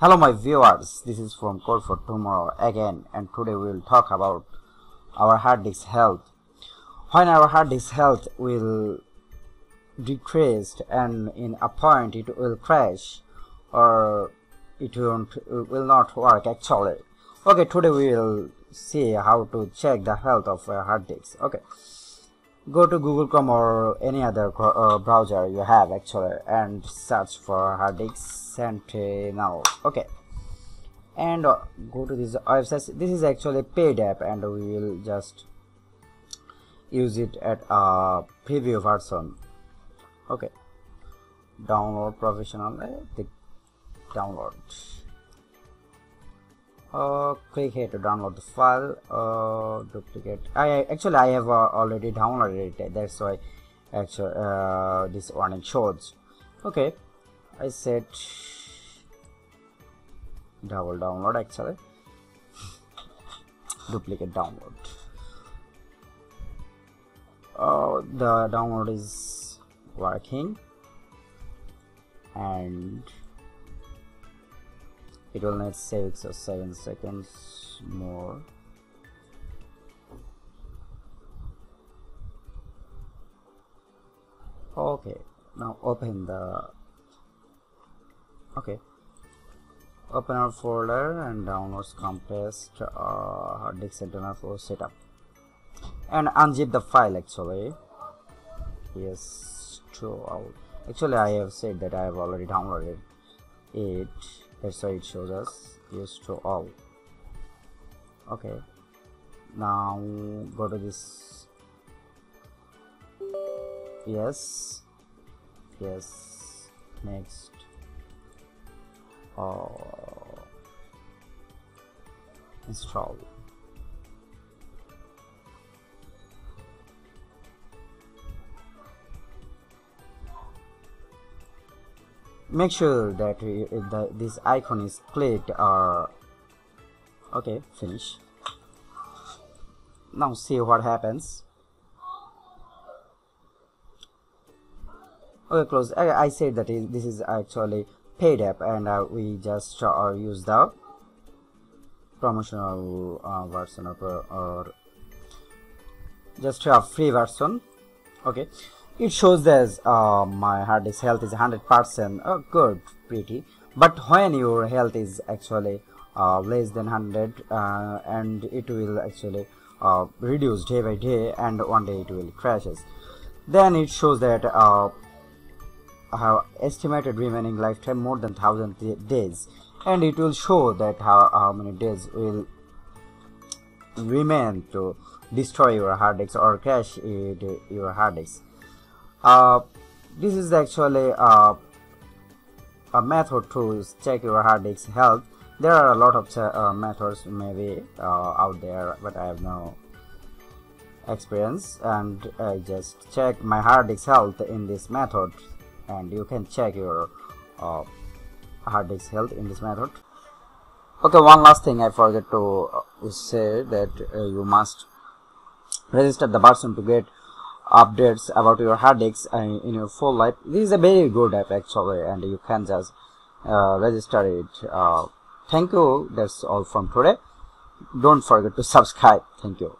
Hello my viewers, this is from Code for Tomorrow again, and today we will talk about our hard disk health. When our hard disk health will decrease and in a point it will crash or it will not work actually. Okay, today we will see how to check the health of a hard disk. Okay, go to Google Chrome or any other browser you have actually and search for hard disk Sentinel. Okay, and go to this website. This is actually a paid app and we will just use it at a preview version. Okay, download professional, download. Click here to download the file. Duplicate. I have already downloaded it. That's why actually this warning shows. Okay, I said double download actually. Duplicate download. The download is working and it will need 6 or 7 seconds more. Okay, now open our folder and downloads compressed hard disk Sentinel for setup and unzip the file actually. Yes, to out. Actually I have said that I have already downloaded it. That's why it shows us yes to all. Okay, now go to this. Yes, next. Install. Make sure that this icon is clicked or okay, finish. Now see what happens. Okay, close. I said that this is actually paid app and we just use the promotional version of or just a free version. Okay, it shows that my hard disk health is 100%. Good, pretty. But when your health is actually less than 100 and it will actually reduce day by day and one day it will crashes, then it shows that have estimated remaining lifetime more than 1000 days, and it will show that how many days will remain to destroy your hard disk or crash your hard disk. This is actually a method to check your hard disk health. There are a lot of methods maybe out there, but I have no experience, and I just check my hard disk health in this method, and you can check your hard disk health in this method. Okay, one last thing I forget to say that you must register the version to get updates about your hard disk in your full life. This is a very good app actually, and you can just register it. Thank you. That's all from today. Don't forget to subscribe. Thank you.